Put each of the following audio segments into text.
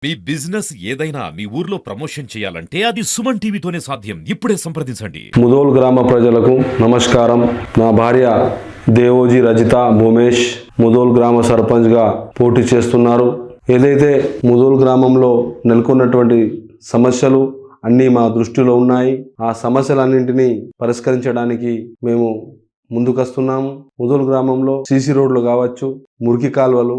మీ business ఏదైనా మీ ఊర్లో promotion చేయాలంటే అది సుమన్ టీవీతోనే సాధ్యం. ఇప్పుడే సంప్రదించండి. ముదోల్ గ్రామ ప్రజలకు నమస్కారం. నా భార్య దేవోజీ రజిత భూమేష్ ముదోల్ గ్రామ సర్పంచ్గా పోటీ చేస్తున్నారు. ఏదైతే ముదోల్ గ్రామంలో నెలకొన్నటువంటి సమస్యలు అన్నీ మా దృష్టిలో ఉన్నాయి. ఆ సమస్యలన్నింటినీ పరిష్కరించడానికి మేము ముందుకొస్తున్నాము. ముదోల్ గ్రామంలో సీసీ రోడ్లు కావచ్చు, మురికి కాలువలు,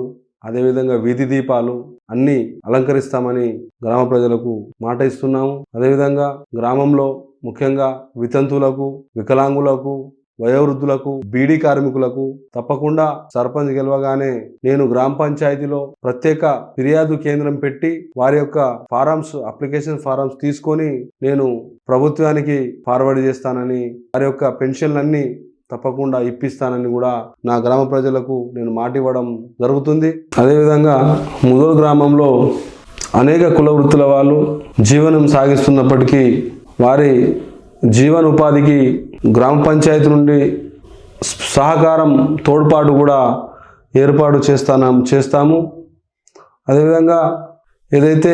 అదేవిధంగా వీధి దీపాలు అన్నీ అలంకరిస్తామని గ్రామ ప్రజలకు మాట ఇస్తున్నాము. అదేవిధంగా గ్రామంలో ముఖ్యంగా వితంతువులకు, వికలాంగులకు, వయోవృద్ధులకు, బీడీ కార్మికులకు తప్పకుండా సర్పంచ్ గెలవగానే నేను గ్రామ పంచాయతీలో ప్రత్యేక ఫిర్యాదు కేంద్రం పెట్టి వారి యొక్క అప్లికేషన్ ఫారమ్స్ తీసుకొని నేను ప్రభుత్వానికి ఫార్వర్డ్ చేస్తానని, వారి యొక్క పెన్షన్లన్నీ తప్పకుండా ఇప్పిస్తానని కూడా నా గ్రామ ప్రజలకు నేను మాట ఇవ్వడం జరుగుతుంది. అదేవిధంగా ముదోల్ గ్రామంలో అనేక కుల వృత్తుల వాళ్ళు జీవనం సాగిస్తున్నప్పటికీ వారి జీవనోపాధికి గ్రామ పంచాయతీ నుండి సహకారం, తోడ్పాటు కూడా ఏర్పాటు చేస్తాము. అదేవిధంగా ఏదైతే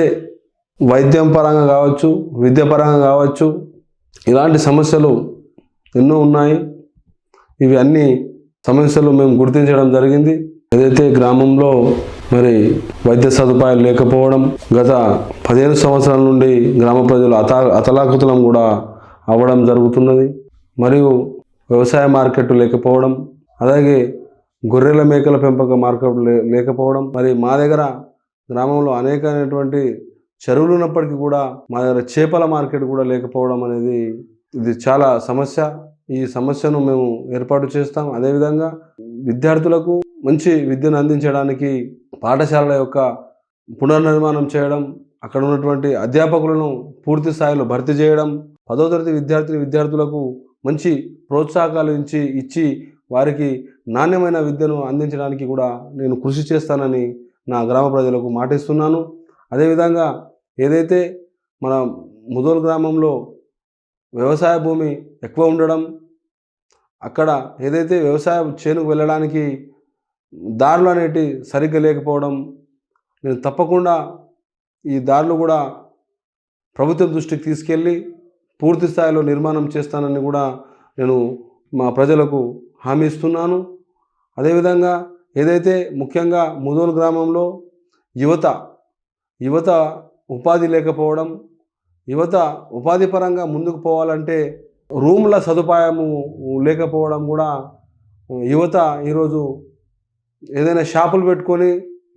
వైద్యం పరంగా కావచ్చు, విద్య పరంగా కావచ్చు, ఇలాంటి సమస్యలు ఎన్నో ఉన్నాయి. ఇవి అన్ని సమస్యలు మేము గుర్తించడం జరిగింది. ఏదైతే గ్రామంలో మరి వైద్య సదుపాయాలు లేకపోవడం, గత 15 సంవత్సరాల నుండి గ్రామ ప్రజలు అతలాకుతలం కూడా అవ్వడం జరుగుతున్నది. మరియు వ్యవసాయ మార్కెట్ లేకపోవడం, అలాగే గొర్రెల మేకల పెంపక మార్కెట్ లేకపోవడం, మరి మా దగ్గర గ్రామంలో అనేకమైనటువంటి చెరువులు ఉన్నప్పటికీ కూడా మా దగ్గర చేపల మార్కెట్ కూడా లేకపోవడం అనేది ఇది చాలా సమస్య. ఈ సమస్యను మేము ఏర్పాటు చేస్తాం. అదేవిధంగా విద్యార్థులకు మంచి విద్యను అందించడానికి పాఠశాలల యొక్క పునర్నిర్మాణం చేయడం, అక్కడ ఉన్నటువంటి అధ్యాపకులను పూర్తి స్థాయిలో భర్తీ చేయడం, 10వ తరగతి విద్యార్థులకు మంచి ప్రోత్సాహకాలు ఇచ్చి వారికి నాణ్యమైన విద్యను అందించడానికి కూడా నేను కృషి చేస్తానని నా గ్రామ ప్రజలకు మాటిస్తున్నాను. అదేవిధంగా ఏదైతే మన ముదోల్ గ్రామంలో వ్యవసాయ భూమి ఎక్కువ ఉండడం, అక్కడ ఏదైతే వ్యవసాయ చేనుకు వెళ్ళడానికి దారులు అనేటి సరిగ్గా లేకపోవడం, నేను తప్పకుండా ఈ దారులు కూడా ప్రభుత్వం దృష్టికి తీసుకెళ్ళి పూర్తి స్థాయిలో నిర్మాణం చేస్తానని కూడా నేను మా ప్రజలకు హామీ ఇస్తున్నాను. అదేవిధంగా ఏదైతే ముఖ్యంగా ముదోల్ గ్రామంలో యువత ఉపాధి లేకపోవడం, యువత ఉపాధి పరంగా ముందుకు పోవాలంటే రూమ్ల సదుపాయము లేకపోవడం కూడా యువత ఈరోజు ఏదైనా షాపులు పెట్టుకొని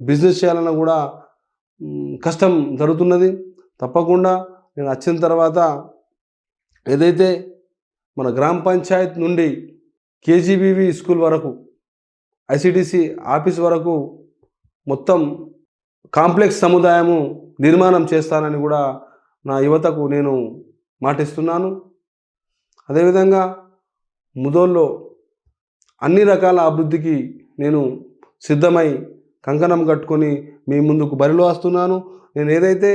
బిజినెస్ చేయాలన్నా కూడా కష్టం జరుగుతున్నది. తప్పకుండా నేను వచ్చిన తర్వాత ఏదైతే మన గ్రామ పంచాయత్ నుండి కేజీబీవి స్కూల్ వరకు, ఐసిడిసి ఆఫీస్ వరకు మొత్తం కాంప్లెక్స్ సముదాయము నిర్మాణం చేస్తానని కూడా నా యువతకు నేను మాటిస్తున్నాను. అదేవిధంగా ముదోల్లో అన్ని రకాల అభివృద్ధికి నేను సిద్ధమై కంకణం కట్టుకొని మీ ముందుకు బరిలో వస్తున్నాను. నేను ఏదైతే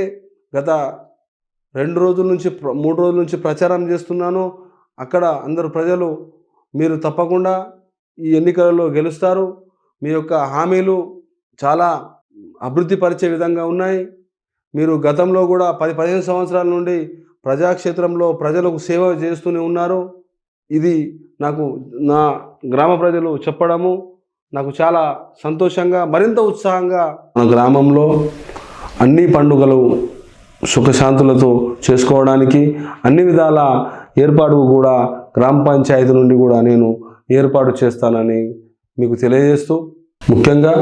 గత 2 రోజుల నుంచి 3 రోజుల నుంచి ప్రచారం చేస్తున్నానో అక్కడ అందరు ప్రజలు మీరు తప్పకుండా ఈ ఎన్నికలలో గెలుస్తారు, మీ యొక్క హామీలు చాలా అభివృద్ధి పరిచే విధంగా ఉన్నాయి, మీరు గతంలో కూడా 10-15 సంవత్సరాల నుండి ప్రజాక్షేత్రంలో ప్రజలకు సేవ చేస్తూనే ఉన్నారు. ఇది నాకు నా గ్రామ ప్రజలు చెప్పడము నాకు చాలా సంతోషంగా, మరింత ఉత్సాహంగా మన గ్రామంలో అన్ని పండుగలు సుఖశాంతులతో చేసుకోవడానికి అన్ని విధాల ఏర్పాటు కూడా గ్రామ పంచాయతీ నుండి కూడా నేను ఏర్పాటు చేస్తానని మీకు తెలియజేస్తూ, ముఖ్యంగా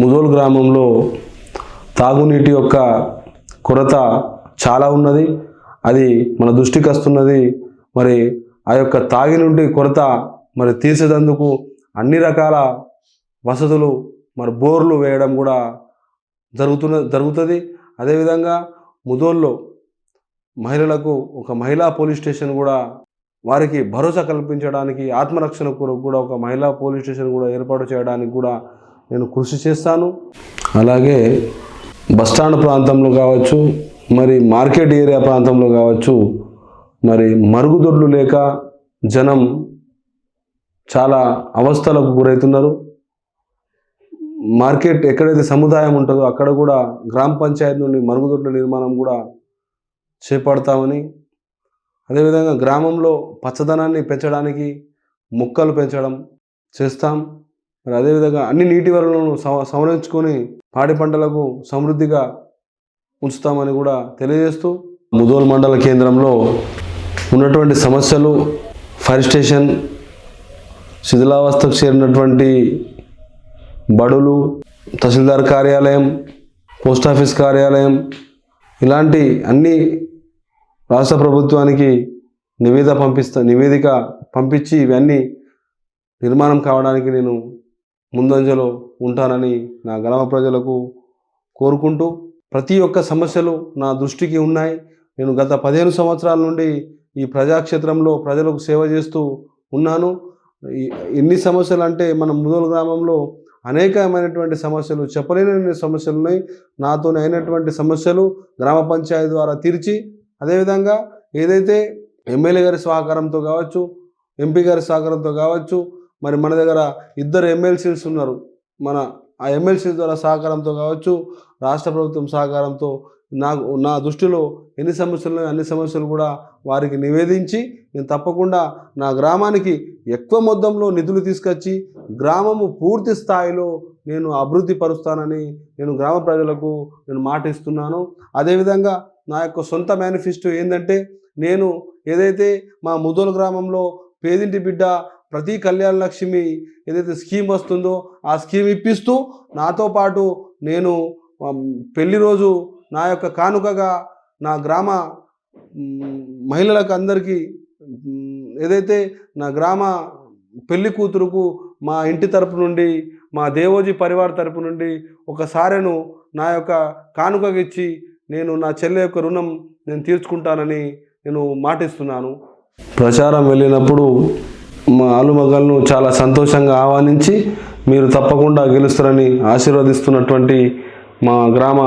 ముదోల్ గ్రామంలో తాగునీటి యొక్క కొరత చాలా ఉన్నది. అది మన దృష్టికి వస్తున్నది. మరి ఆ యొక్క తాగినీటి కొరత మరి తీర్చేందుకు అన్ని రకాల వసతులు, మరి బోర్లు వేయడం కూడా జరుగుతుంది. అదేవిధంగా ముదోల్లో మహిళలకు ఒక మహిళా పోలీస్ స్టేషన్ కూడా, వారికి భరోసా కల్పించడానికి ఆత్మరక్షణ కొరకు కూడా ఒక మహిళా పోలీస్ స్టేషన్ కూడా ఏర్పాటు చేయడానికి కూడా నేను కృషి చేస్తాను. అలాగే బస్టాండ్ ప్రాంతంలో కావచ్చు, మరి మార్కెట్ ఏరియా ప్రాంతంలో కావచ్చు, మరి మరుగుదొడ్లు లేక జనం చాలా అవస్థలకు గురవుతున్నారు. మార్కెట్ ఎక్కడైతే సముదాయం ఉంటుందో అక్కడ కూడా గ్రామ పంచాయతీ నుండి మరుగుదొడ్ల నిర్మాణం కూడా చేపడతామని, అదేవిధంగా గ్రామంలో పచ్చదనాన్ని పెంచడానికి మొక్కలు పెంచడం చేస్తాం. మరి అదేవిధంగా అన్ని నీటి వనరులను సంరక్షించుకొని పాడి పంటలకు సమృద్ధిగా ఉంచుతామని కూడా తెలియజేస్తూ, ముదోల్ మండల కేంద్రంలో ఉన్నటువంటి సమస్యలు ఫైర్ స్టేషన్, శిథిలావస్థకు చేరినటువంటి బడులు, తహసీల్దార్ కార్యాలయం, పోస్టాఫీస్ కార్యాలయం, ఇలాంటి అన్ని రాష్ట్ర ప్రభుత్వానికి నివేదిక పంపించి ఇవన్నీ నిర్మాణం కావడానికి నేను ముందంజలో ఉంటానని నా గ్రామ ప్రజలకు కోరుకుంటూ, ప్రతి ఒక్క సమస్యలు నా దృష్టికి ఉన్నాయి. నేను గత 15 సంవత్సరాల నుండి ఈ ప్రజాక్షేత్రంలో ప్రజలకు సేవ చేస్తూ ఉన్నాను. ఎన్ని సమస్యలు అంటే మన ముదోల్ గ్రామంలో అనేకమైనటువంటి సమస్యలు, చెప్పలేని సమస్యలు ఉన్నాయి. నాతో అయినటువంటి సమస్యలు గ్రామ పంచాయతీ ద్వారా తీర్చి, అదేవిధంగా ఏదైతే ఎమ్మెల్యే గారి సహకారంతో కావచ్చు, ఎంపీ గారి సహకారంతో కావచ్చు, మరి మన దగ్గర 2 ఎమ్మెల్సీస్ ఉన్నారు, ఆ ఎమ్మెల్సీ ద్వారా సహకారంతో కావచ్చు, రాష్ట్ర ప్రభుత్వం సహకారంతో నా దృష్టిలో ఎన్ని సమస్యలు ఉన్నాయో అన్ని సమస్యలు కూడా వారికి నివేదించి, నేను తప్పకుండా నా గ్రామానికి ఎక్కువ మొత్తంలో నిధులు తీసుకొచ్చి గ్రామము పూర్తి స్థాయిలో నేను అభివృద్ధి పరుస్తానని నేను గ్రామ ప్రజలకు నేను మాటిస్తున్నాను. అదేవిధంగా నా యొక్క సొంత మేనిఫెస్టో ఏంటంటే, నేను ఏదైతే మా ముదోల్ గ్రామంలో పేదింటి బిడ్డ ప్రతి కళ్యాణ లక్ష్మి ఏదైతే స్కీమ్ వస్తుందో ఆ స్కీమ్ ఇప్పిస్తూ, నాతో పాటు నేను పెళ్లి రోజు నా యొక్క కానుకగా నా గ్రామ మహిళలకు అందరికీ ఏదైతే నా గ్రామ పెళ్లి కూతురుకు మా ఇంటి తరపు నుండి, మా దేవోజీ పరివార్ తరపు నుండి ఒక సారెను నా యొక్క కానుకగా ఇచ్చి నేను నా చెల్లె యొక్క రుణం నేను తీర్చుకుంటానని నేను మాటిస్తున్నాను. ప్రచారం వెళ్ళినప్పుడు మా ఆలుమగలను చాలా సంతోషంగా ఆహ్వానించి, మీరు తప్పకుండా గెలుస్తారని ఆశీర్వదిస్తున్నటువంటి మా గ్రామ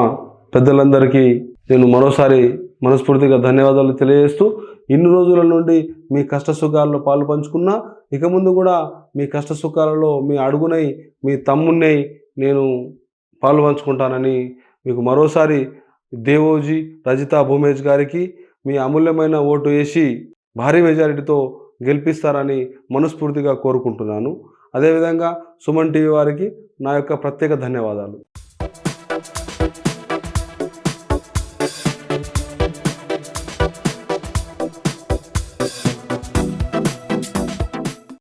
పెద్దలందరికీ నేను మరోసారి మనస్ఫూర్తిగా ధన్యవాదాలు తెలియజేస్తూ, ఇన్ని రోజుల నుండి మీ కష్ట సుఖాల్లో పాలు పంచుకున్నా, ఇక ముందు కూడా మీ కష్ట సుఖాలలో మీ అడుగునై, మీ తమ్మున్నై నేను పాలు పంచుకుంటానని మీకు మరోసారి దేవోజీ రజిత భూమేష్ గారికి మీ అమూల్యమైన ఓటు వేసి భారీ మెజారిటీతో గెలిపిస్తారని మనస్ఫూర్తిగా కోరుకుంటున్నాను. అదేవిధంగా సుమన్ టీవీ వారికి నా యొక్క ప్రత్యేక ధన్యవాదాలు.